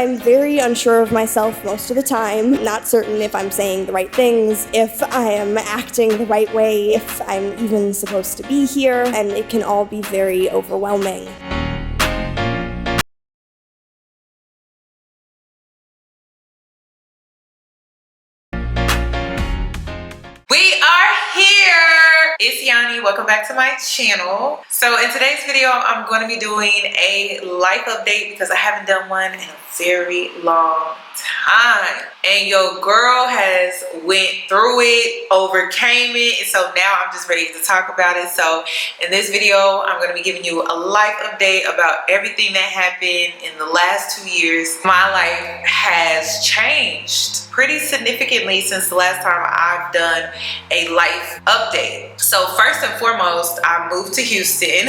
I'm very unsure of myself most of the time, not certain if I'm saying the right things, if I am acting the right way, if I'm even supposed to be here, and it can all be very overwhelming. We are here! It's Yanni. Welcome back to my channel. So in today's video, I'm going to be doing a life update because I haven't done one in a very long time. And your girl has went through it, overcame it, and so now I'm just ready to talk about it. So in this video, I'm going to be giving you a life update about everything that happened in the last 2 years. My life has changed pretty significantly since the last time I've done a life update. So first and foremost, I moved to Houston.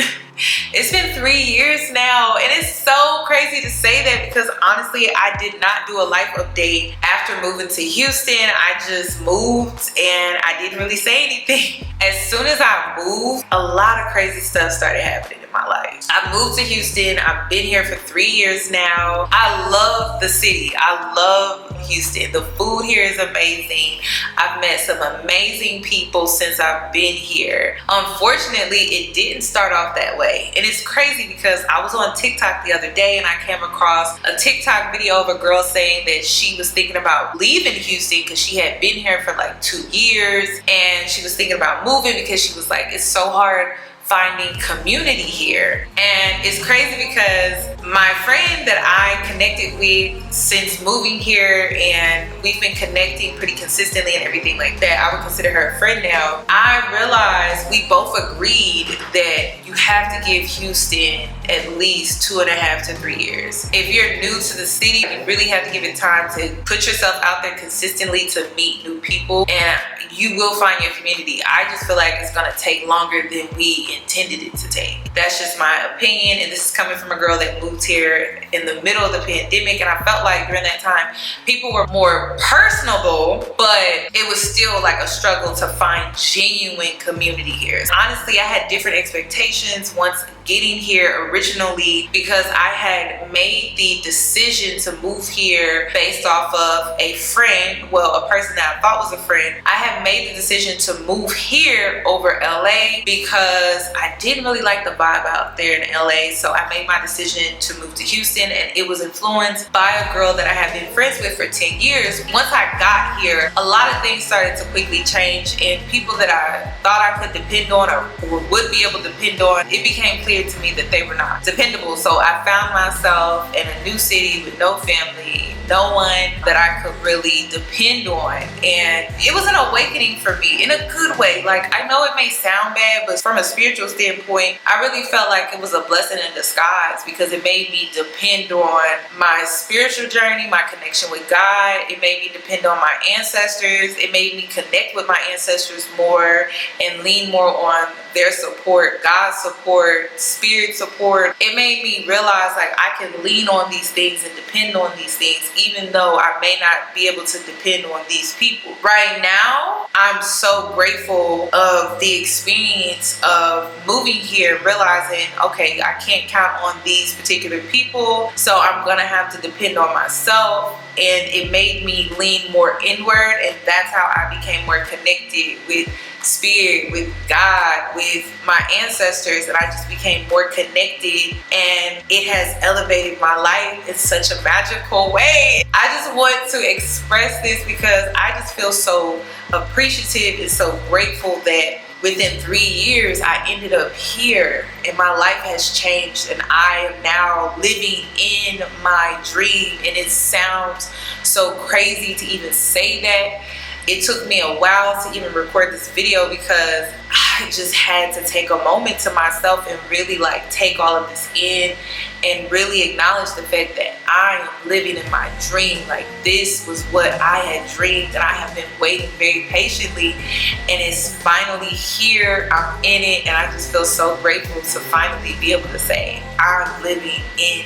It's been 3 years now, and it's so crazy to say that because honestly, I did not do a life update after moving to Houston. I just moved and I didn't really say anything. As soon as I moved, a lot of crazy stuff started happening in my life. I moved to Houston. I've been here for 3 years now. I love the city. I love Houston. The food here is amazing. I've met some amazing people since I've been here. Unfortunately, it didn't start off that way. And it's crazy because I was on TikTok the other day and I came across a TikTok video of a girl saying that she was thinking about leaving Houston because she had been here for like 2 years, and she was thinking about moving because she was like, it's so hard finding community here. And it's crazy because my friend that I connected with since moving here, and we've been connecting pretty consistently and everything like that, I would consider her a friend now. I realized we both agreed that you have to give Houston at least 2.5 to 3 years. If you're new to the city, you really have to give it time to put yourself out there consistently to meet new people, and you will find your community. I just feel like it's gonna take longer than we intended it to take. That's just my opinion, and this is coming from a girl that moved here in the middle of the pandemic, and I felt like during that time people were more personable, but it was still like a struggle to find genuine community here. Honestly, I had different expectations once getting here originally because I had made the decision to move here based off of a friend, well, a person that I thought was a friend. I had made the decision to move here over LA because I didn't really like the vibe out there in LA, so I made my decision to move to Houston, and it was influenced by a girl that I had been friends with for 10 years. Once I got here, a lot of things started to quickly change, and people that I thought I could depend on or would be able to depend on, it became clear to me that they were not dependable. So I found myself in a new city with no family, no one that I could really depend on, and it was an awakening for me in a good way. Like, I know it may sound bad, but from a spiritual standpoint, I really felt like it was a blessing in disguise because it made me depend on my spiritual journey, my connection with God. It made me depend on my ancestors. It made me connect with my ancestors more and lean more on their support, God's support, spirit support. It made me realize like I can lean on these things and depend on these things even though I may not be able to depend on these people. Right now, I'm so grateful of the experience of moving here, realizing, okay, I can't count on these particular people, so I'm gonna have to depend on myself. And it made me lean more inward, and that's how I became more connected with spirit, with God, with my ancestors, and I just became more connected, and it has elevated my life in such a magical way. I just want to express this because I just feel so appreciative and so grateful that within 3 years I ended up here and my life has changed, and I am now living in my dream. And it sounds so crazy to even say that. It took me a while to even record this video because I just had to take a moment to myself and really like take all of this in and really acknowledge the fact that I am living in my dream. Like, this was what I had dreamed, and I have been waiting very patiently, and it's finally here. I'm in it, and I just feel so grateful to finally be able to say I'm living in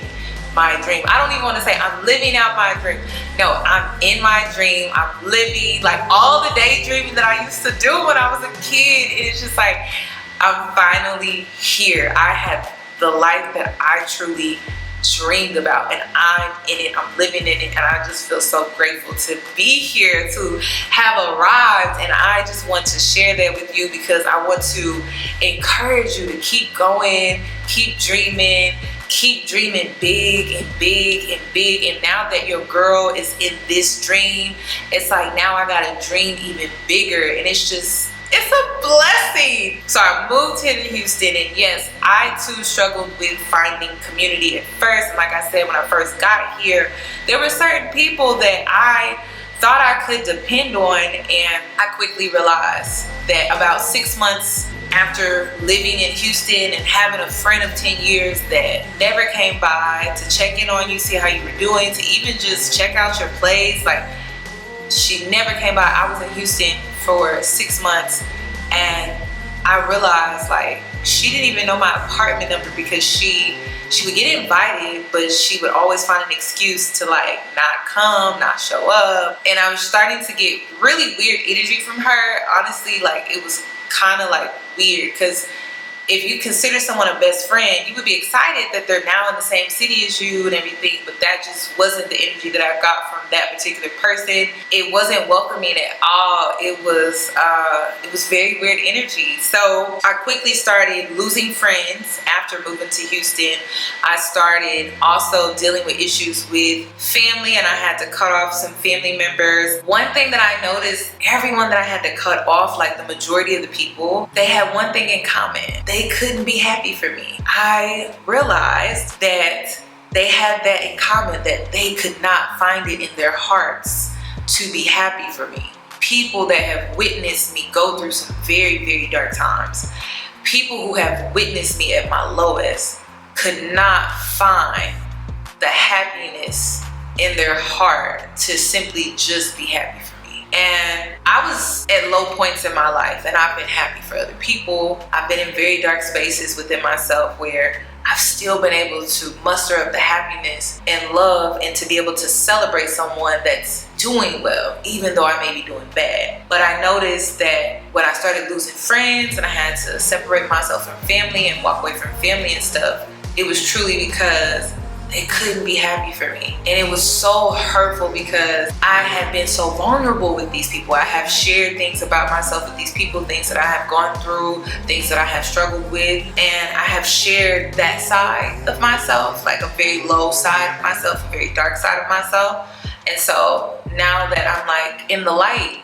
my dream. I don't even want to say I'm living out my dream. No, I'm in my dream. I'm living like all the daydreaming that I used to do when I was a kid. It's just like I'm finally here. I have the life that I truly dreamed about, and I'm in it, I'm living in it, and I just feel so grateful to be here, to have arrived. And I just want to share that with you because I want to encourage you to keep going, keep dreaming big and big and big. And now that your girl is in this dream, it's like now I gotta dream even bigger, and it's a blessing. So I moved here to Houston, and yes, I too struggled with finding community at first. And like I said, when I first got here, there were certain people that I thought I could depend on, and I quickly realized that about 6 months after living in Houston and having a friend of 10 years that never came by to check in on you, see how you were doing, to even just check out your place, like she never came by. I was in Houston for 6 months, and I realized like she didn't even know my apartment number because she would get invited, but she would always find an excuse to like not come, not show up. And I was starting to get really weird energy from her. Honestly, like it was kind of like weird, because if you consider someone a best friend, you would be excited that they're now in the same city as you and everything, but that just wasn't the energy that I got from that particular person. It wasn't welcoming at all. It was very weird energy. So I quickly started losing friends after moving to Houston. I started also dealing with issues with family, and I had to cut off some family members. One thing that I noticed, everyone that I had to cut off, like the majority of the people, they had one thing in common. They couldn't be happy for me. I realized that they had that in common, that they could not find it in their hearts to be happy for me. People that have witnessed me go through some very, very dark times, people who have witnessed me at my lowest, could not find the happiness in their heart to simply just be happy for me. And I was at low points in my life, and I've been happy for other people. I've been in very dark spaces within myself where I've still been able to muster up the happiness and love, and to be able to celebrate someone that's doing well, even though I may be doing bad. But I noticed that when I started losing friends and I had to separate myself from family and walk away from family and stuff, it was truly because they couldn't be happy for me. And it was so hurtful because I had been so vulnerable with these people. I have shared things about myself with these people, things that I have gone through, things that I have struggled with. And I have shared that side of myself, like a very low side of myself, a very dark side of myself. And so now that I'm like in the light,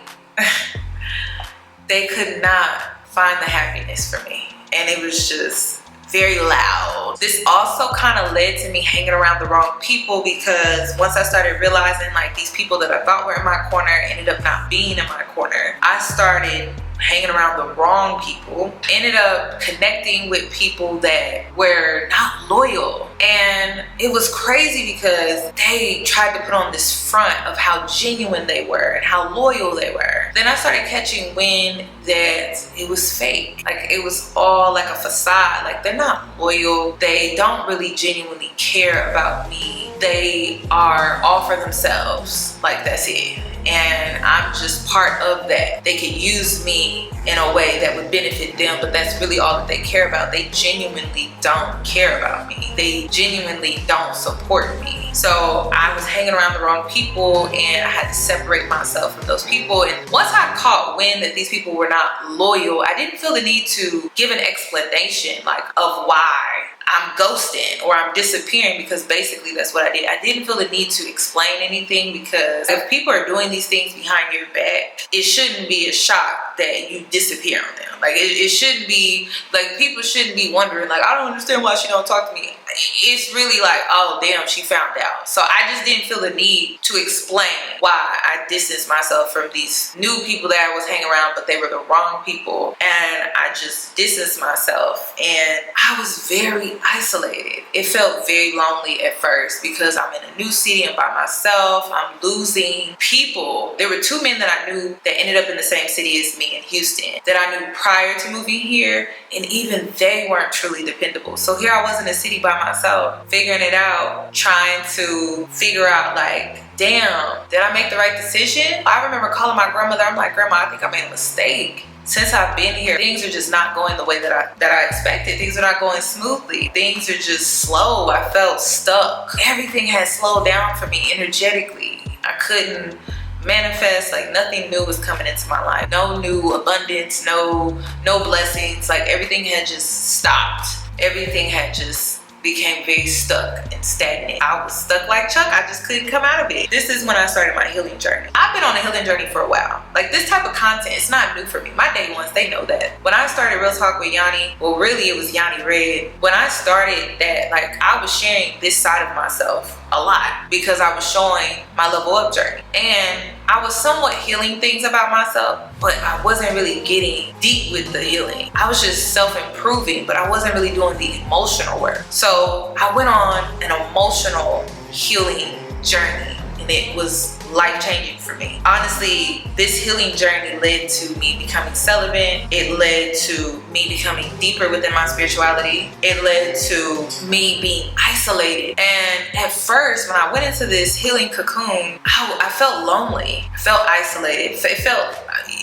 they could not find the happiness for me. And it was just very loud. This also kind of led to me hanging around the wrong people, because once I started realizing like these people that I thought were in my corner ended up not being in my corner, I started hanging around the wrong people, ended up connecting with people that were not loyal. And it was crazy because they tried to put on this front of how genuine they were and how loyal they were. Then I started catching wind that it was fake. Like it was all like a facade. Like they're not loyal. They don't really genuinely care about me. They are all for themselves. Like that's it. And I'm just part of that. They could use me in a way that would benefit them, but that's really all that they care about. They genuinely don't care about me. They genuinely don't support me. So I was hanging around the wrong people, and I had to separate myself from those people. And once I caught wind that these people were not loyal, I didn't feel the need to give an explanation like of why I'm ghosting or I'm disappearing, because basically that's what I did. I didn't feel the need to explain anything, because if people are doing these things behind your back, it shouldn't be a shock that you disappear on them. Like it shouldn't be like, people shouldn't be wondering like, I don't understand why she don't talk to me. It's really like, oh damn, she found out. So I just didn't feel the need to explain why I distanced myself from these new people that I was hanging around, but they were the wrong people. And I just distanced myself, and I was very isolated. It felt very lonely at first because I'm in a new city and by myself. I'm losing people. There were two men that I knew that ended up in the same city as me in Houston that I knew prior to moving here, and even they weren't truly dependable. So here I was in a city by myself, figuring it out, trying to figure out like, damn, did I make the right decision? I remember calling my grandmother. I'm like, Grandma, I think I made a mistake. since I've been here, things are just not going the way that I expected. Things are not going smoothly. Things are just slow. I felt stuck. Everything had slowed down for me energetically. I couldn't manifest, like nothing new was coming into my life. No new abundance, no blessings. Like everything had just stopped. Everything had just became very stuck and stagnant. I was stuck like Chuck. I just couldn't come out of it. This is when I started my healing journey. I've been on a healing journey for a while. Like this type of content, it's not new for me. My day ones, they know that. When I started Real Talk with Yanni, well really it was Yanni Red. When I started that, like I was sharing this side of myself a lot because I was showing my level up journey. And I was somewhat healing things about myself, but I wasn't really getting deep with the healing. I was just self-improving, but I wasn't really doing the emotional work. So I went on an emotional healing journey, and it was life-changing for me. Honestly, this healing journey led to me becoming celibate. It led to me becoming deeper within my spirituality. It led to me being isolated. And at first, when I went into this healing cocoon, I felt lonely. I felt isolated. It felt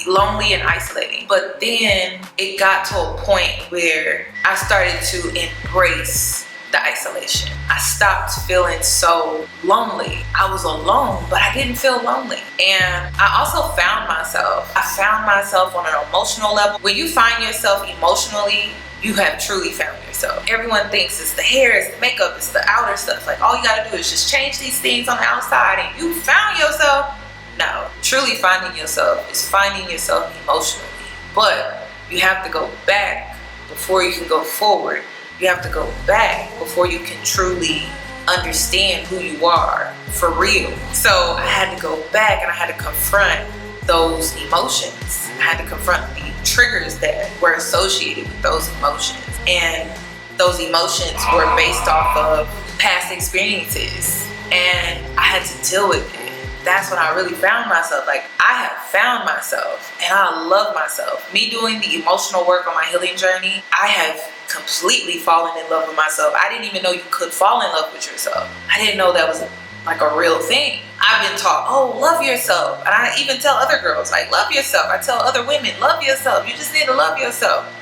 lonely and isolating. But then it got to a point where I started to embrace the isolation. I stopped feeling so lonely. I was alone, but I didn't feel lonely. And I also found myself. I found myself on an emotional level. When you find yourself emotionally, you have truly found yourself. Everyone thinks it's the hair, it's the makeup, it's the outer stuff. Like all you gotta do is just change these things on the outside and you found yourself. No, truly finding yourself is finding yourself emotionally. But you have to go back before you can go forward. You have to go back before you can truly understand who you are for real. So I had to go back and I had to confront those emotions. I had to confront the triggers that were associated with those emotions. And those emotions were based off of past experiences. And I had to deal with it. That's when I really found myself. Like I have found myself and I love myself. Me doing the emotional work on my healing journey, I have completely fallen in love with myself. I didn't even know you could fall in love with yourself. I didn't know that was like a real thing. I've been taught, oh, love yourself. And I even tell other girls, like, love yourself. I tell other women, love yourself. You just need to love yourself.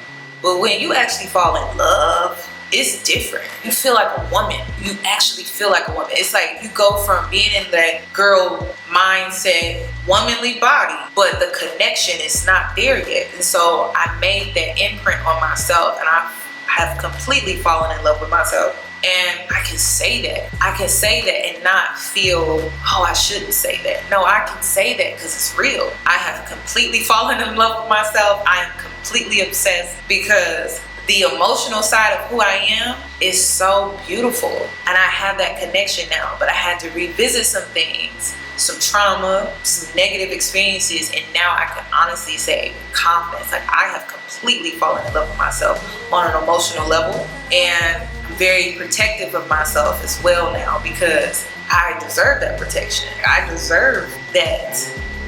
But when you actually fall in love, it's different. You feel like a woman. You actually feel like a woman. It's like you go from being in that girl mindset, womanly body, but the connection is not there yet. And so I made that imprint on myself and I have completely fallen in love with myself. And I can say that. I can say that and not feel, oh, I shouldn't say that. No, I can say that because it's real. I have completely fallen in love with myself. I am completely obsessed because the emotional side of who I am is so beautiful. And I have that connection now, but I had to revisit some things, some trauma, some negative experiences, and now I can honestly say with confidence, like I have completely fallen in love with myself on an emotional level. And I'm very protective of myself as well now because I deserve that protection. I deserve that.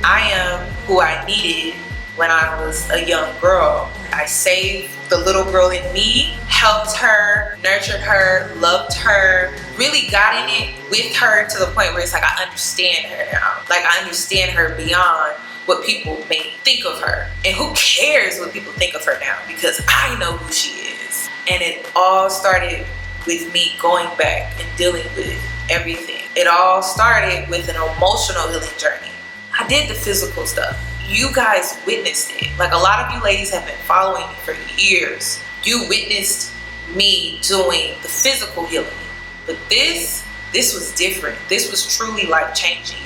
I am who I needed when I was a young girl. I saved the little girl in me, helped her, nurtured her, loved her, really got in it with her to the point where it's like I understand her now. Like I understand her beyond what people may think of her. And who cares what people think of her now because I know who she is. And it all started with me going back and dealing with everything. It all started with an emotional healing journey. I did the physical stuff. You guys witnessed it. Like a lot of you ladies have been following me for years. You witnessed me doing the physical healing. But this was different. This was truly life-changing.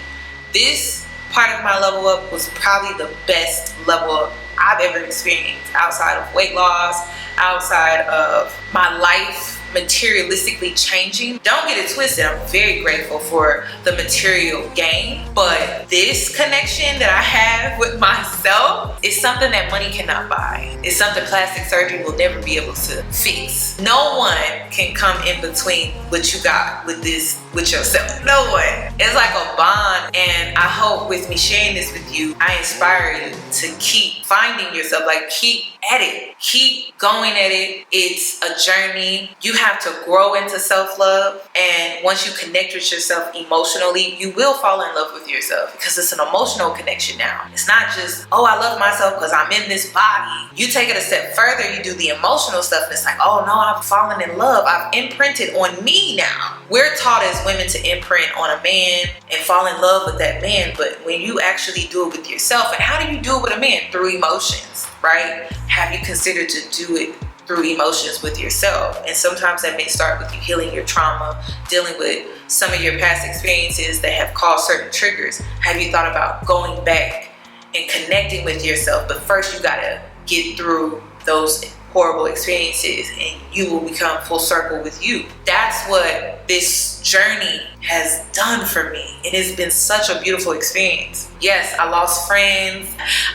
This part of my level up was probably the best level up I've ever experienced outside of weight loss, outside of my life materialistically changing. Don't get it twisted. I'm very grateful for the material gain, but this connection that I have with myself is something that money cannot buy. It's something plastic surgery will never be able to fix. No one can come in between what you got with this, with yourself. No one. It's like a bond, and I hope with me sharing this with you, I inspire you to keep finding yourself, like keep at it. Keep going at it. It's a journey. You have to grow into self-love. And once you connect with yourself emotionally, you will fall in love with yourself because it's an emotional connection now. It's not just, oh, I love myself because I'm in this body. You take it a step further, you do the emotional stuff, and it's like, oh no, I've fallen in love. I've imprinted on me now. We're taught as women to imprint on a man and fall in love with that man. But when you actually do it with yourself, and how do you do it with a man? Through emotions, right? Have you considered to do it through emotions with yourself? And sometimes that may start with you healing your trauma, dealing with some of your past experiences that have caused certain triggers. Have you thought about going back and connecting with yourself? But first you gotta get through those horrible experiences and you will become full circle with you. That's what this journey has done for me. It has been such a beautiful experience. Yes, I lost friends.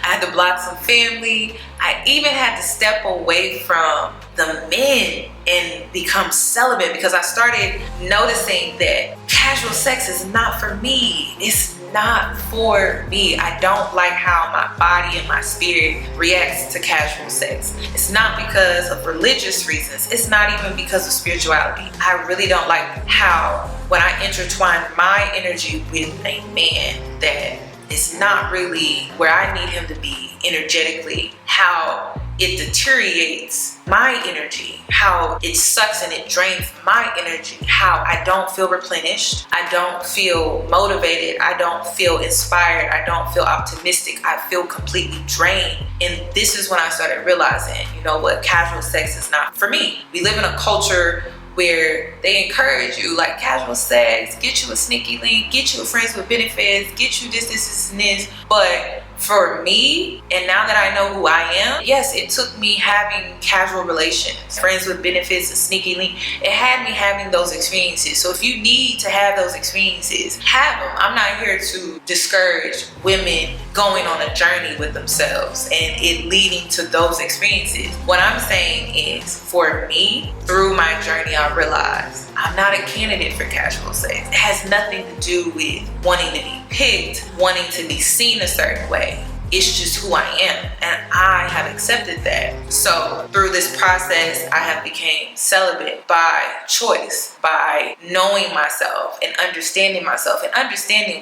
I had to block some family. I even had to step away from the men and become celibate because I started noticing that casual sex is not for me. It's not for me. I don't like how my body and my spirit reacts to casual sex. It's not because of religious reasons. It's not even because of spirituality. I really don't like how when I intertwine my energy with a man that is not really where I need him to be energetically, how it deteriorates my energy, how it sucks and it drains my energy, how I don't feel replenished, I don't feel motivated, I don't feel inspired, I don't feel optimistic, I feel completely drained. And this is when I started realizing, you know what, casual sex is not for me. We live in a culture where they encourage you, like casual sex, get you a sneaky link, get you a friends with benefits, get you this, and this. But for me, and now that I know who I am, yes, it took me having casual relations, friends with benefits, a sneaky link. It had me having those experiences. So if you need to have those experiences, have them. I'm not here to discourage women going on a journey with themselves and it leading to those experiences. What I'm saying is, for me, through my journey, I realized I'm not a candidate for casual sex. It has nothing to do with wanting to be picked, wanting to be seen a certain way. It's just who I am, and I have accepted that. So through this process, I have become celibate by choice, by knowing myself and understanding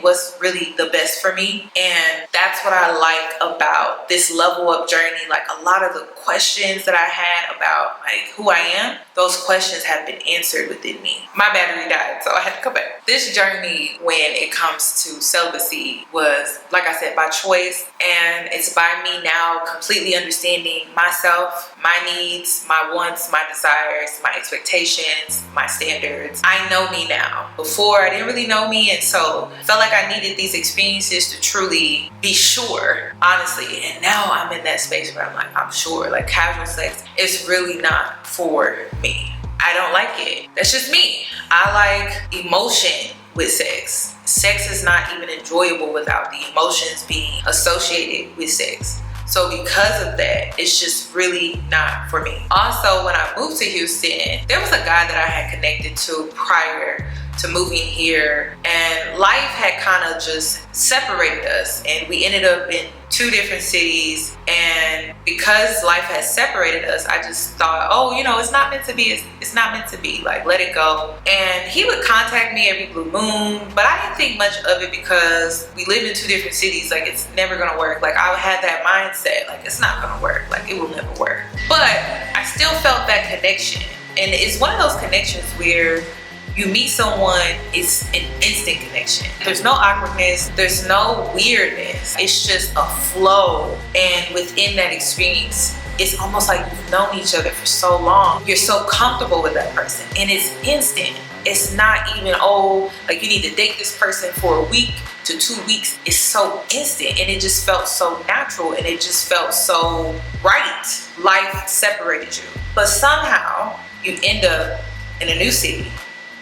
what's really the best for me. And that's what I like about this level up journey. Like a lot of the questions that I had about like who I am, those questions have been answered within me. My battery died, so I had to come back. This journey, when it comes to celibacy, was, like I said, by choice. And it's by me now completely understanding myself, my needs, my wants, my desires, my expectations, my standards. I know me now. Before, I didn't really know me, and so I felt like I needed these experiences to truly be sure, honestly. And now I'm in that space where I'm like, I'm sure. Like casual sex is really not for me. I don't like it. That's just me. I like emotion with sex. Sex is not even enjoyable without the emotions being associated with sex. So because of that, it's just really not for me. Also, when I moved to Houston, there was a guy that I had connected to prior to moving here, and life had kind of just separated us, and we ended up in 2 different cities. And because life has separated us, I just thought, oh, you know, it's not meant to be. It's not meant to be. Like, let it go. And he would contact me every blue moon, but I didn't think much of it because we lived in 2 different cities. Like, it's never gonna work. Like, I had that mindset, like, it's not gonna work. Like, it will never work. But I still felt that connection. And it's one of those connections where you meet someone, it's an instant connection. There's no awkwardness, there's no weirdness. It's just a flow. And within that experience, it's almost like you've known each other for so long. You're so comfortable with that person, and it's instant. It's not even, oh, like you need to date this person for a week to 2 weeks. It's so instant, and it just felt so natural, and it just felt so right. Life separated you. But somehow you end up in a new city,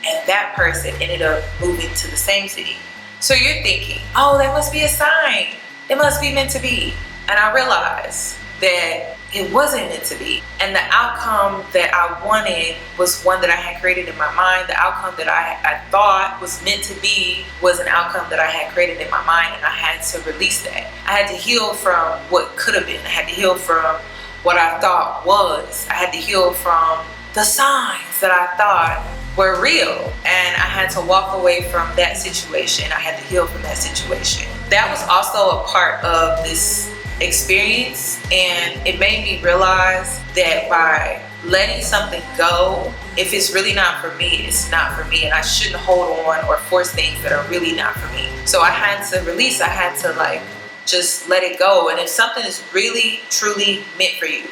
and that person ended up moving to the same city. So you're thinking, oh, that must be a sign. It must be meant to be. And I realized that it wasn't meant to be. And the outcome that I wanted was one that I had created in my mind. The outcome that I thought was meant to be was an outcome that I had created in my mind, and I had to release that. I had to heal from what could have been. I had to heal from what I thought was. I had to heal from the signs that I thought were real, and I had to walk away from that situation. I had to heal from that situation. That was also a part of this experience, and it made me realize that by letting something go, if it's really not for me, it's not for me, and I shouldn't hold on or force things that are really not for me. So I had to release. I had to like just let it go. And if something is really truly meant for you,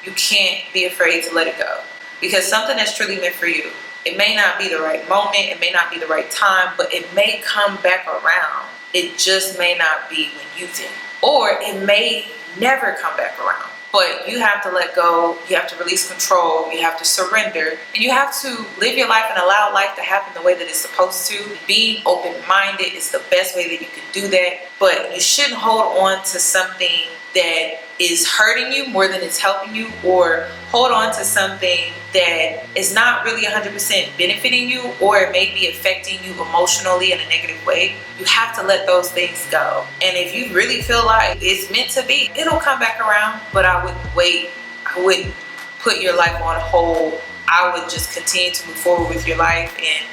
you can't be afraid to let it go, because something that's truly meant for you, it may not be the right moment, it may not be the right time, but it may come back around. It just may not be when you think, or it may never come back around. But you have to let go, you have to release control, you have to surrender, and you have to live your life and allow life to happen the way that it's supposed to. Being open-minded is the best way that you can do that, but you shouldn't hold on to something that is hurting you more than it's helping you, or hold on to something that is not really 100% benefiting you, or it may be affecting you emotionally in a negative way. You have to let those things go. And if you really feel like it's meant to be, it'll come back around, but I wouldn't wait. I wouldn't put your life on hold. I would just continue to move forward with your life and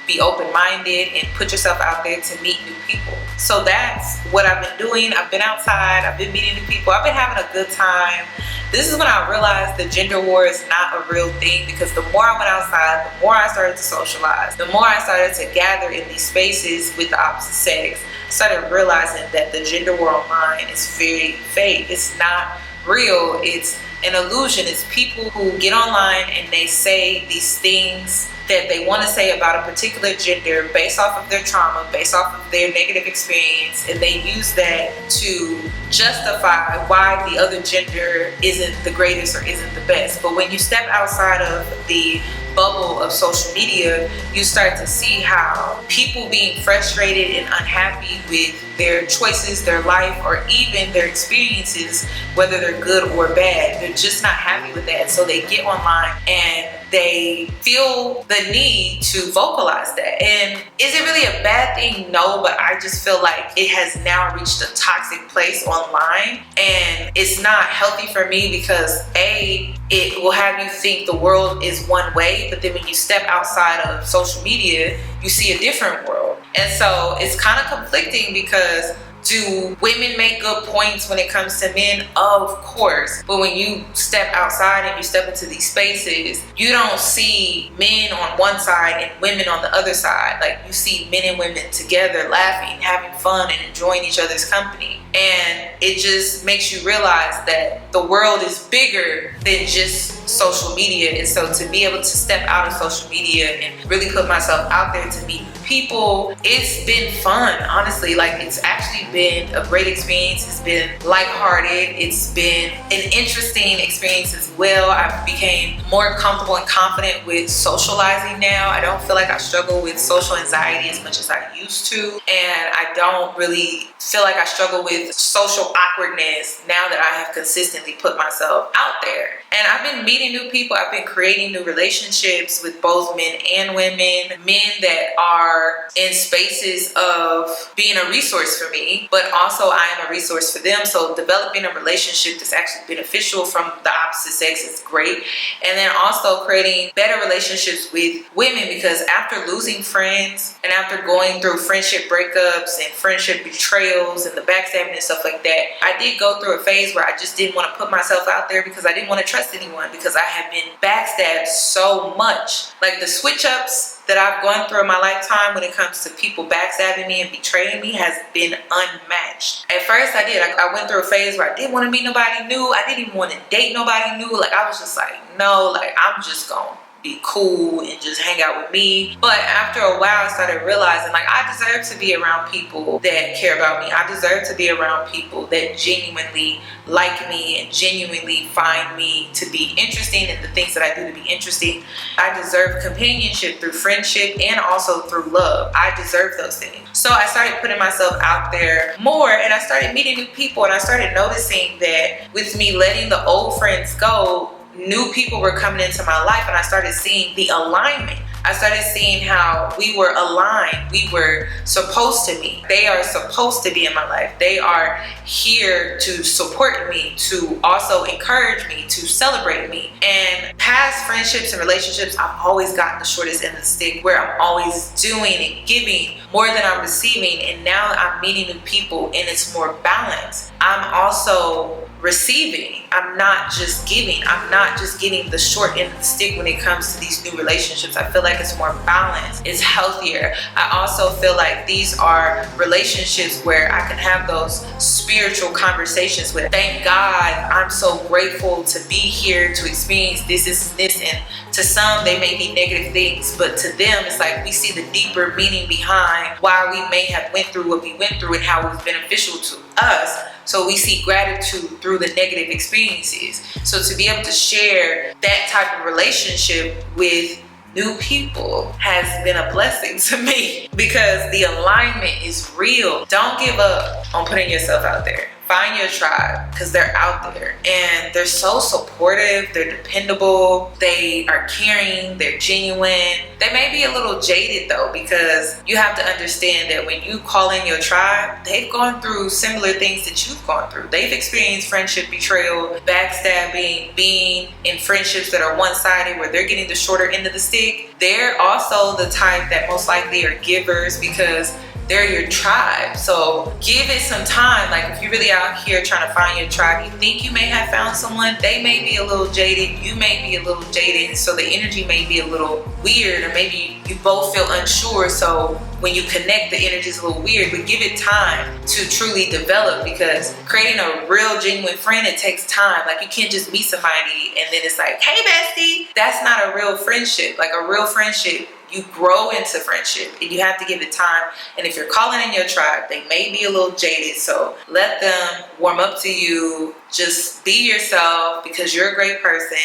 be open-minded and put yourself out there to meet new people. So that's what I've been doing. I've been outside, I've been meeting new people, I've been having a good time. This is when I realized the gender war is not a real thing, because the more I went outside, the more I started to socialize, the more I started to gather in these spaces with the opposite sex, I started realizing that the gender war online is very fake. It's not real. It's an illusion. It's people who get online and they say these things that they want to say about a particular gender based off of their trauma, based off of their negative experience, and they use that to justify why the other gender isn't the greatest or isn't the best. But when you step outside of the bubble of social media, you start to see how people being frustrated and unhappy with their choices, their life, or even their experiences, whether they're good or bad, they're just not happy with that. So they get online and they feel the need to vocalize that. And is it really a bad thing? No, but I just feel like it has now reached a toxic place online, and it's not healthy for me, because it will have you think the world is one way, but then when you step outside of social media, you see a different world. And so it's kind of conflicting, because do women make good points when it comes to men? Of course. But when you step outside and you step into these spaces, you don't see men on one side and women on the other side. Like, you see men and women together, laughing, having fun, and enjoying each other's company. And it just makes you realize that the world is bigger than just social media. And so to be able to step out of social media and really put myself out there to meet people, it's been fun, honestly. Like, it's actually been a great experience. It's been lighthearted. It's been an interesting experience as well. I became more comfortable and confident with socializing now. I don't feel like I struggle with social anxiety as much as I used to. And I don't really feel like I struggle with social awkwardness now that I have consistently put myself out there. And I've been meeting new people. I've been creating new relationships with both men and women. Men that are in spaces of being a resource for me, but also I am a resource for them. So developing a relationship that's actually beneficial from the opposite sex is great. And then also creating better relationships with women, because after losing friends and after going through friendship breakups and friendship betrayals and the backstabbing and stuff like that, I did go through a phase where I just didn't want to put myself out there, because I didn't want to trust anyone, because I have been backstabbed so much. Like, the switch ups that I've gone through in my lifetime when it comes to people backstabbing me and betraying me has been unmatched. At first I did. I went through a phase where I didn't want to meet nobody new. I didn't even want to date nobody new. Like, I was just like, no, like, I'm just gonna be cool and just hang out with me. But after a while, I started realizing, like, I deserve to be around people that care about me. I deserve to be around people that genuinely like me and genuinely find me to be interesting and the things that I do to be interesting. I deserve companionship through friendship and also through love. I deserve those things. So I started putting myself out there more, and I started meeting new people, and I started noticing that with me letting the old friends go, new people were coming into my life, and I started seeing the alignment. I started seeing how we were aligned. We were supposed to meet. They are supposed to be in my life. They are here to support me, to also encourage me, to celebrate me. And past friendships and relationships, I've always gotten the shortest end of the stick, where I'm always doing and giving more than I'm receiving. And now I'm meeting new people and it's more balanced. I'm also receiving. I'm not just giving. I'm not just getting the short end of the stick when it comes to these new relationships. I feel like it's more balanced. It's healthier. I also feel like these are relationships where I can have those spiritual conversations with. Thank God, I'm so grateful to be here to experience this. And to some, they may be negative things, but to them, it's like we see the deeper meaning behind why we may have went through what we went through and how it was beneficial to us. So we see gratitude through the negative experiences. So to be able to share that type of relationship with new people has been a blessing to me, because the alignment is real. Don't give up on putting yourself out there. Find your tribe, because they're out there and they're so supportive, they're dependable, they are caring, they're genuine. They may be a little jaded though, because you have to understand that when you call in your tribe, they've gone through similar things that you've gone through. They've experienced friendship betrayal, backstabbing, being in friendships that are one-sided where they're getting the shorter end of the stick. They're also the type that most likely are givers, because they're your tribe. So give it some time. Like if you're really out here trying to find your tribe, you think you may have found someone, they may be a little jaded, you may be a little jaded, so the energy may be a little weird, or maybe you both feel unsure. So when you connect, the energy is a little weird, but give it time to truly develop, because creating a real genuine friend, it takes time. Like you can't just meet somebody and then it's like, hey bestie. That's not a real friendship. Like a real friendship, you grow into friendship and you have to give it time. And if you're calling in your tribe, they may be a little jaded, so let them warm up to you. Just be yourself, because you're a great person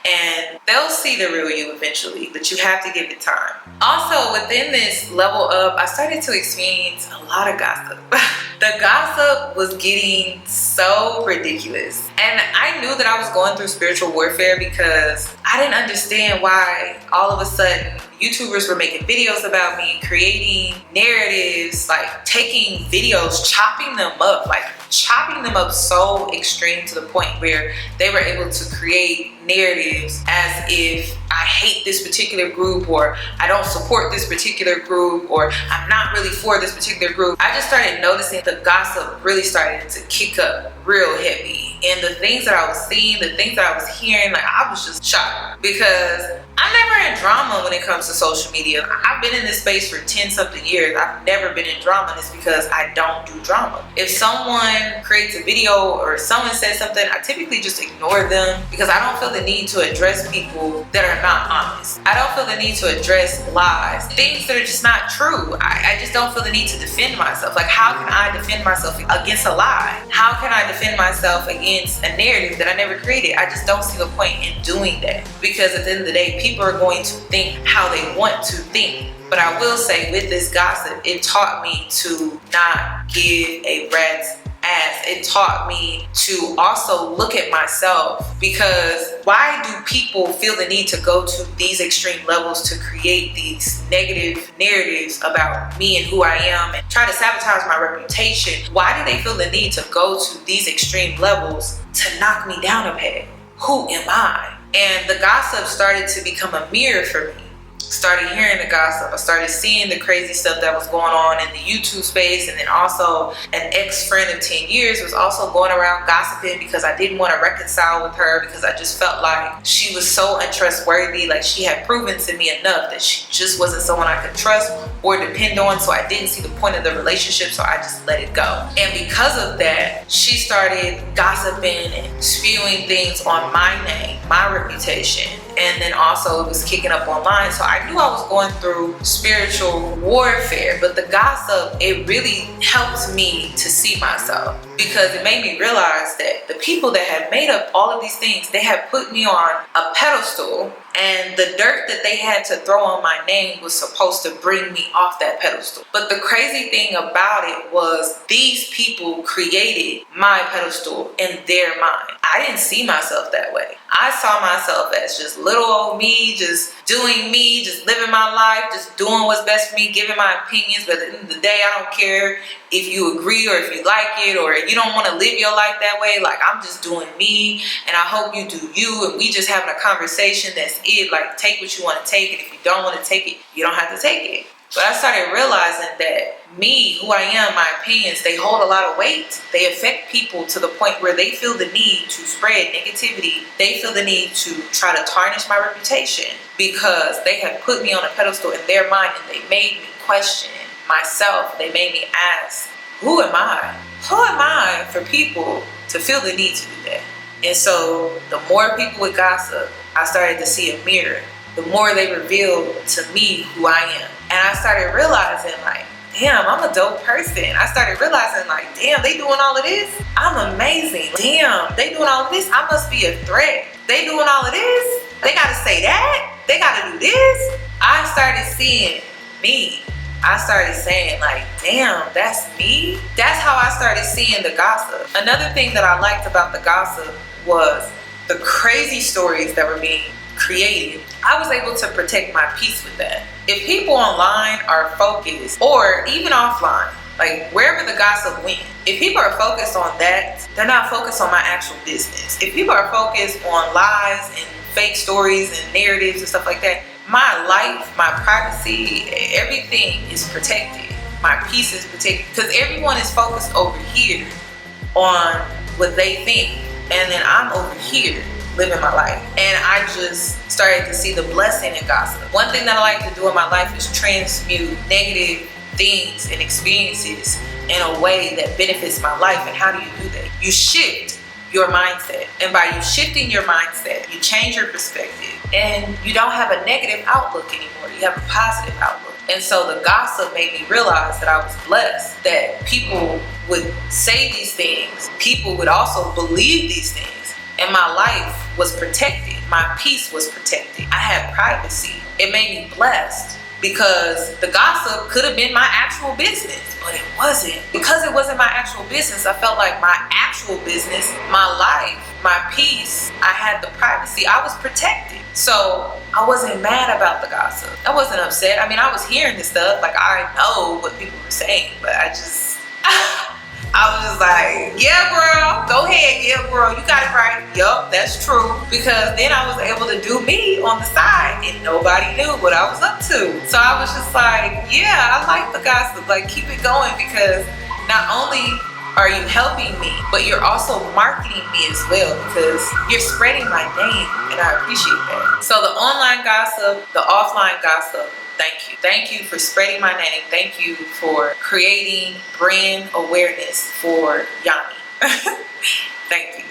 and they'll see the real you eventually, but you have to give it time. Also, within this level up, I started to experience a lot of gossip. The gossip was getting so ridiculous. And I knew that I was going through spiritual warfare, because I didn't understand why all of a sudden YouTubers were making videos about me, creating narratives, like taking videos, chopping them up so extreme, to the point where they were able to create narratives as if I hate this particular group, or I don't support this particular group, or I'm not really for this particular group. I just started noticing the gossip really started to kick up real heavy. And the things that I was seeing, the things that I was hearing, like I was just shocked, because I'm never in drama when it comes to social media. I've been in this space for 10 something years. I've never been in drama, and it's because I don't do drama. If someone creates a video or someone says something, I typically just ignore them, because I don't feel the need to address people that are not honest. I don't feel the need to address lies, things that are just not true. I just don't feel the need to defend myself. Like, how can I defend myself against a lie? How can I defend myself against a narrative that I never created? I just don't see the point in doing that, because at the end of the day, people are going to think how they want to think. But I will say, with this gossip, it taught me to not give a rat's ass. It taught me to also look at myself, because why do people feel the need to go to these extreme levels to create these negative narratives about me and who I am and try to sabotage my reputation? Why do they feel the need to go to these extreme levels to knock me down a peg? Who am I? And the gossip started to become a mirror for me. Started hearing the gossip. I started seeing the crazy stuff that was going on in the YouTube space. And then also an ex-friend of 10 years was also going around gossiping, because I didn't want to reconcile with her, because I just felt like she was so untrustworthy. Like she had proven to me enough that she just wasn't someone I could trust or depend on. So I didn't see the point of the relationship, so I just let it go. And because of that, she started gossiping and spewing things on my name, my reputation. And then also it was kicking up online. So I knew I was going through spiritual warfare, but the gossip, it really helped me to see myself, because it made me realize that the people that had made up all of these things, they had put me on a pedestal, And the dirt that they had to throw on my name was supposed to bring me off that pedestal. But the crazy thing about it was these people created my pedestal in their mind. I didn't see myself that way. I saw myself as just little old me, just doing me, just living my life, just doing what's best for me, giving my opinions. But at the end of the day, I don't care if you agree or if you like it or you don't want to live your life that way. Like, I'm just doing me, and I hope you do you, and we just having a conversation. That's it. Like, take what you want to take, and if you don't want to take it, you don't have to take it. But I started realizing that me, who I am, my opinions, they hold a lot of weight. They affect people to the point where they feel the need to spread negativity. They feel the need to try to tarnish my reputation because they have put me on a pedestal in their mind, and they made me question myself. They made me ask, who am I? Who am I for people to feel the need to do that? And so the more people would gossip, I started to see a mirror. The more they revealed to me who I am. And I started realizing, like, damn, I'm a dope person. I started realizing, like, damn, they doing all of this? I'm amazing. Damn, they doing all of this? I must be a threat. They doing all of this? They gotta say that? They gotta do this? I started seeing me. I started saying, like, damn, that's me? That's how I started seeing the gossip. Another thing that I liked about the gossip was the crazy stories that were being created. I was able to protect my peace with that. If people online are focused, or even offline, like wherever the gossip went, if people are focused on that, they're not focused on my actual business. If people are focused on lies and fake stories and narratives and stuff like that, my life, my privacy, everything is protected. My peace is protected because everyone is focused over here on what they think, and then I'm over here living my life. And I just started to see the blessing in gossip. One thing that I like to do in my life is transmute negative things and experiences in a way that benefits my life. And how do you do that? You shift your mindset. And by you shifting your mindset, you change your perspective, and you don't have a negative outlook anymore. You have a positive outlook. And so the gossip made me realize that I was blessed, that people would say these things. People would also believe these things. And my life was protected. My peace was protected. I had privacy. It made me blessed because the gossip could have been my actual business, but it wasn't. Because it wasn't my actual business, I felt like my actual business, my life, my peace, I had the privacy. I was protected. So I wasn't mad about the gossip. I wasn't upset. I mean, I was hearing this stuff. Like, I know what people were saying, but I just... I was just like, yeah, girl, go ahead. Yeah, girl, you got it right. Yup, that's true. Because then I was able to do me on the side and nobody knew what I was up to. So I was just like, yeah, I like the gossip. Like, keep it going, because not only are you helping me, but you're also marketing me as well, because you're spreading my name, and I appreciate that. So the online gossip, the offline gossip, thank you. Thank you for spreading my name. Thank you for creating brand awareness for Yanni. Thank you.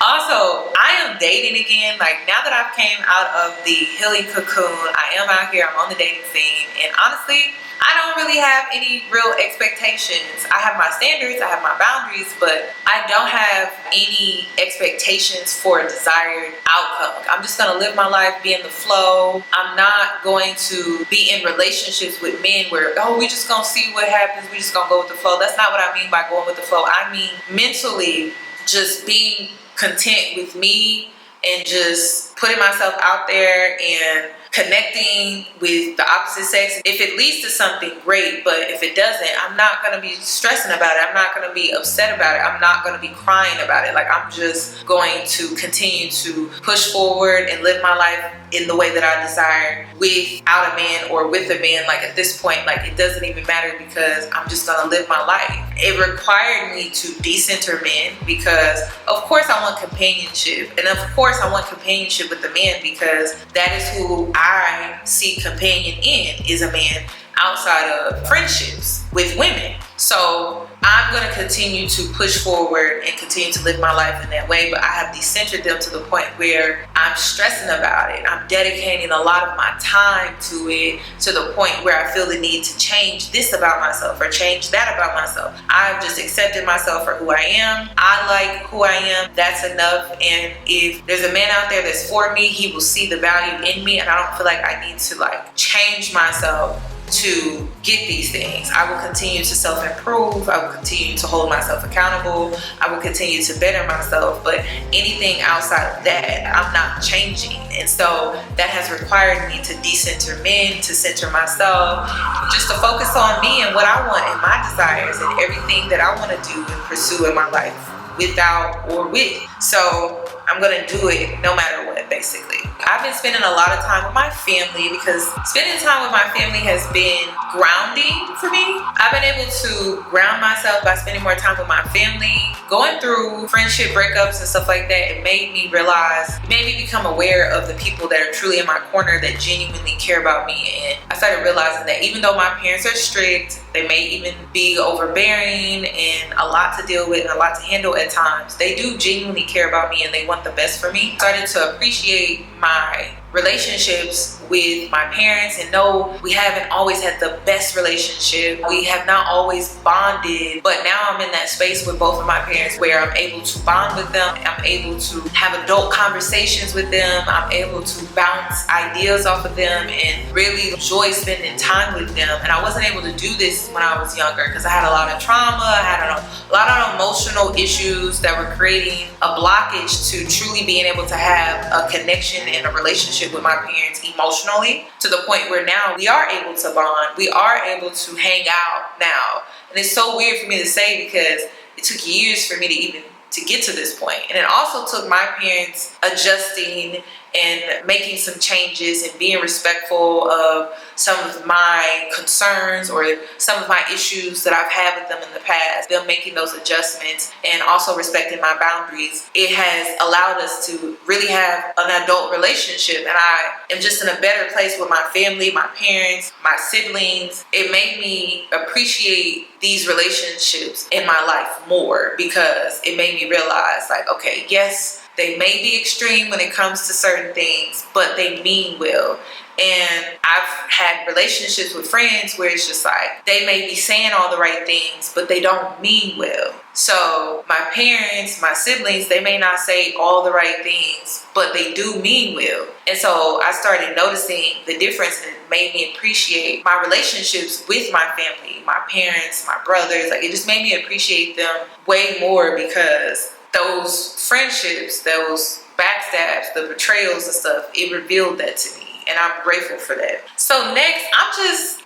Also, I am dating again. Like, now that I've came out of the healing cocoon, I am out here. I'm on the dating scene. And honestly, I don't really have any real expectations. I have my standards, I have my boundaries, but I don't have any expectations for a desired outcome. I'm just gonna live my life, be in the flow. I'm not going to be in relationships with men where, oh, we just gonna see what happens, we just gonna go with the flow. That's not what I mean by going with the flow. I mean mentally just being content with me and just putting myself out there and connecting with the opposite sex. If it leads to something, great, but if it doesn't, I'm not gonna be stressing about it. I'm not gonna be upset about it. I'm not gonna be crying about it. Like, I'm just going to continue to push forward and live my life in the way that I desire, without a man or with a man. Like, at this point, like, it doesn't even matter, because I'm just gonna live my life. It required me to decenter men, because of course I want companionship, and of course I want companionship with the man, because that is who I see companion in, is a man outside of friendships with women. So I'm going to continue to push forward and continue to live my life in that way, but I have decentered them to the point where I'm stressing about it. I'm dedicating a lot of my time to it, to the point where I feel the need to change this about myself or change that about myself. I've just accepted myself for who I am. I like who I am. That's enough. And if there's a man out there that's for me, he will see the value in me, and I don't feel like I need to like change myself to get these things. I will continue to self-improve. I will continue to hold myself accountable. I will continue to better myself. But anything outside of that, I'm not changing. And so that has required me to decenter men, to center myself, just to focus on me and what I want and my desires and everything that I want to do and pursue in my life, without or with. So I'm gonna do it no matter what, basically. I've been spending a lot of time with my family because spending time with my family has been grounding for me. I've been able to ground myself by spending more time with my family. Going through friendship breakups and stuff like that, it made me realize, it made me become aware of the people that are truly in my corner that genuinely care about me. And I started realizing that even though my parents are strict, they may even be overbearing and a lot to deal with and a lot to handle at times, they do genuinely care about me and they want the best for me. I started to appreciate my relationships with my parents, and no, we haven't always had the best relationship. We have not always bonded, but now I'm in that space with both of my parents where I'm able to bond with them. I'm able to have adult conversations with them. I'm able to bounce ideas off of them and really enjoy spending time with them. And I wasn't able to do this when I was younger because I had a lot of trauma. I had a lot of emotional issues that were creating a blockage to truly being able to have a connection and a relationship with my parents emotionally, to the point where now we are able to bond. We are able to hang out now. And it's so weird for me to say because it took years for me to even to get to this point. And it also took my parents adjusting and making some changes and being respectful of some of my concerns or some of my issues that I've had with them in the past, them making those adjustments and also respecting my boundaries. It has allowed us to really have an adult relationship, and I am just in a better place with my family, my parents, my siblings. It made me appreciate these relationships in my life more because it made me realize, like, okay, yes, they may be extreme when it comes to certain things, but they mean well. And I've had relationships with friends where it's just like, they may be saying all the right things, but they don't mean well. So my parents, my siblings, they may not say all the right things, but they do mean well. And so I started noticing the difference, and it made me appreciate my relationships with my family, my parents, my brothers. Like, it just made me appreciate them way more because those friendships, those backstabs, the betrayals and stuff, it revealed that to me. And I'm grateful for that. So next,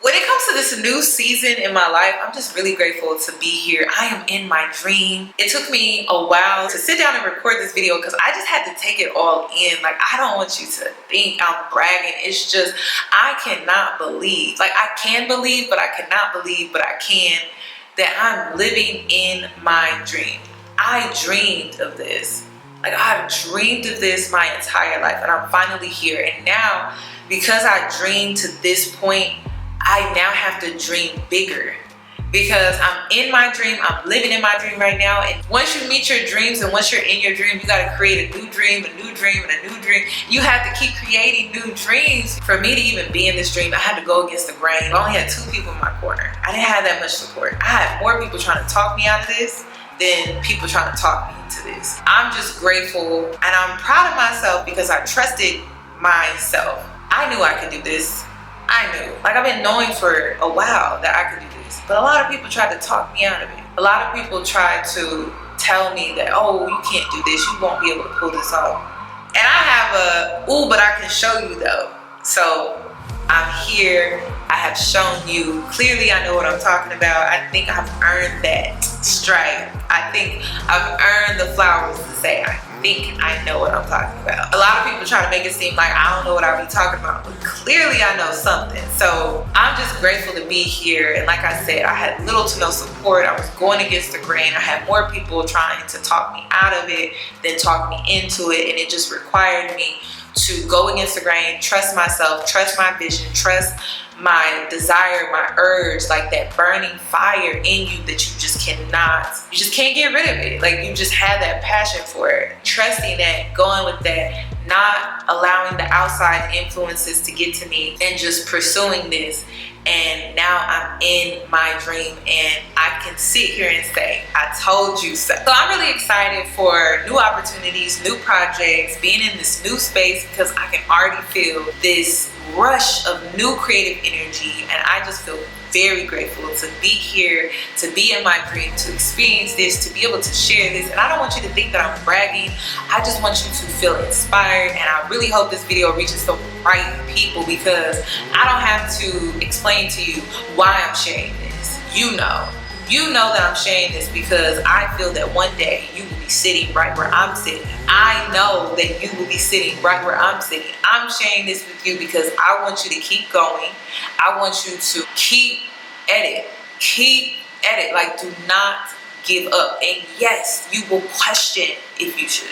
when it comes to this new season in my life, I'm just really grateful to be here. I am in my dream. It took me a while to sit down and record this video because I just had to take it all in. Like, I don't want you to think I'm bragging. It's just, I cannot believe. Like, I can believe, but I cannot believe, but I can, that I'm living in my dream. I dreamed of this. Like, I've dreamed of this my entire life, and I'm finally here. And now, because I dreamed to this point, I now have to dream bigger because I'm in my dream. I'm living in my dream right now. And once you meet your dreams and once you're in your dream, you got to create a new dream, a new dream, and a new dream. You have to keep creating new dreams. For me to even be in this dream, I had to go against the grain. I only had 2 people in my corner. I didn't have that much support. I had more people trying to talk me out of this than people trying to talk me into this. I'm just grateful, and I'm proud of myself because I trusted myself. I knew I could do this. I knew. Like, I've been knowing for a while that I could do this, but a lot of people tried to talk me out of it. A lot of people tried to tell me that, oh, you can't do this, you won't be able to pull this off. And I have ooh, but I can show you though. So I'm here. I have shown you. Clearly, I know what I'm talking about. I think I've earned that stripe. I think I've earned the flowers to say I think I know what I'm talking about. A lot of people try to make it seem like I don't know what I be talking about, but clearly I know something. So I'm just grateful to be here. And like I said, I had little to no support. I was going against the grain. I had more people trying to talk me out of it than talk me into it. And it just required me to go against the grain, trust myself, trust my vision, trust my desire, my urge, like that burning fire in you that you just can't get rid of it. Like you just have that passion for it. Trusting that, going with that, not allowing the outside influences to get to me and just pursuing this. And now I'm in my dream and I can sit here and say, I told you so. So I'm really excited for new opportunities, new projects, being in this new space, because I can already feel this rush of new creative energy. And I just feel very grateful to be here, to be in my dream, to experience this, to be able to share this. And I don't want you to think that I'm bragging. I just want you to feel inspired. And I really hope this video reaches the right people, because I don't have to explain to you why I'm sharing this. You know that I'm sharing this because I feel that one day you will be sitting right where I'm sitting. I know that you will be sitting right where I'm sitting. I'm sharing this with you because I want you to keep going. I want you to keep at it. Like, do not give up. And yes, you will question if you should.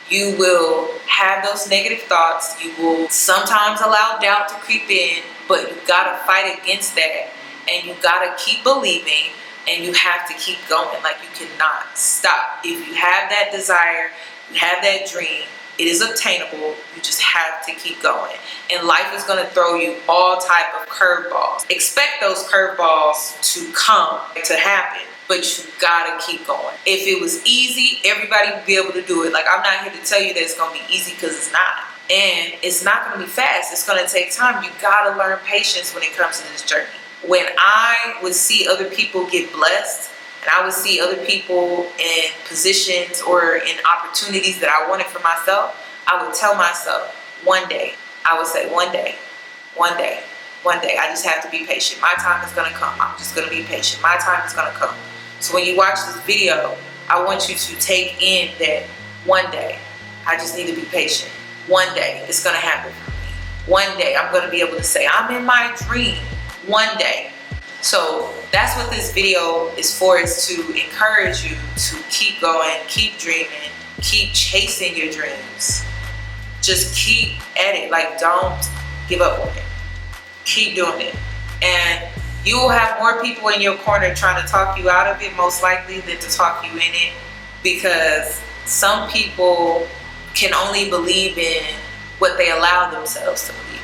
You will have those negative thoughts. You will sometimes allow doubt to creep in, but you gotta fight against that, and you gotta keep believing, and you have to keep going. Like, you cannot stop. If you have that desire, you have that dream, it is obtainable. You just have to keep going. And life is gonna throw you all type of curveballs. Expect those curveballs to come, to happen, but you gotta keep going. If it was easy, everybody would be able to do it. Like, I'm not here to tell you that it's gonna be easy, because it's not. And it's not gonna be fast. It's gonna take time. You gotta learn patience when it comes to this journey. When I would see other people get blessed, and I would see other people in positions or in opportunities that I wanted for myself, I would tell myself, one day. I would say, one day. I just have to be patient. My time is gonna come. I'm just gonna be patient. My time is gonna come. So when you watch this video, I want you to take in that one day, I just need to be patient. One day, it's gonna happen for me. One day, I'm gonna be able to say, I'm in my dream. One day. So that's what this video is for, is to encourage you to keep going, keep dreaming, keep chasing your dreams. Just keep at it. Like, don't give up on it. Keep doing it. And you will have more people in your corner trying to talk you out of it, most likely, than to talk you in it, because some people can only believe in what they allow themselves to believe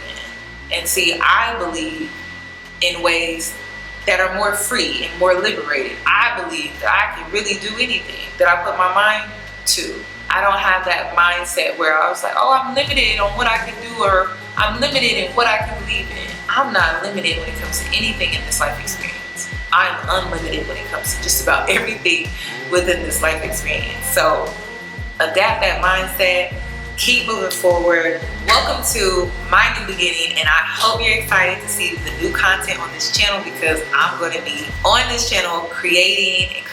in. And see, I believe in ways that are more free and more liberated. I believe that I can really do anything that I put my mind to. I don't have that mindset where I was like, oh, I'm limited on what I can do, or I'm limited in what I can believe in. I'm not limited when it comes to anything in this life experience. I'm unlimited when it comes to just about everything within this life experience. So adapt that mindset. Keep moving forward. Welcome to my new beginning, and I hope you're excited to see the new content on this channel, because I'm going to be on this channel creating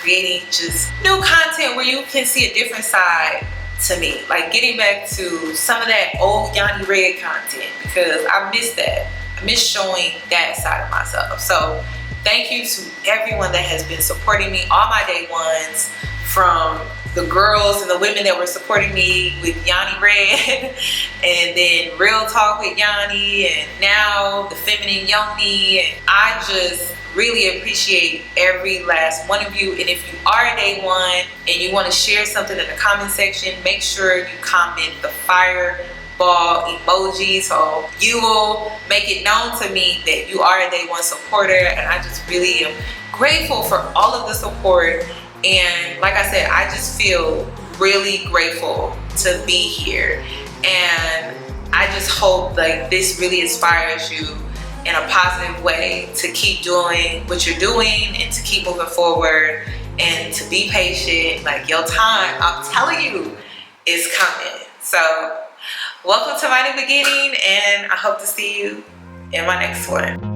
just new content where you can see a different side to me, like getting back to some of that old Yanni Red content, because I miss that. I miss showing that side of myself. So thank you to everyone that has been supporting me, all my day ones, from the girls and the women that were supporting me with Yanni Red, and then Real Talk with Yanni, and now the Feminine Yoni. And I just really appreciate every last one of you. And if you are a day one and you want to share something in the comment section, make sure you comment the fireball emoji, so you will make it known to me that you are a day one supporter. And I just really am grateful for all of the support. And like I said, I just feel really grateful to be here. And I just hope like this really inspires you in a positive way to keep doing what you're doing, and to keep moving forward, and to be patient. Like, your time, I'm telling you, is coming. So welcome to my new beginning, and I hope to see you in my next one.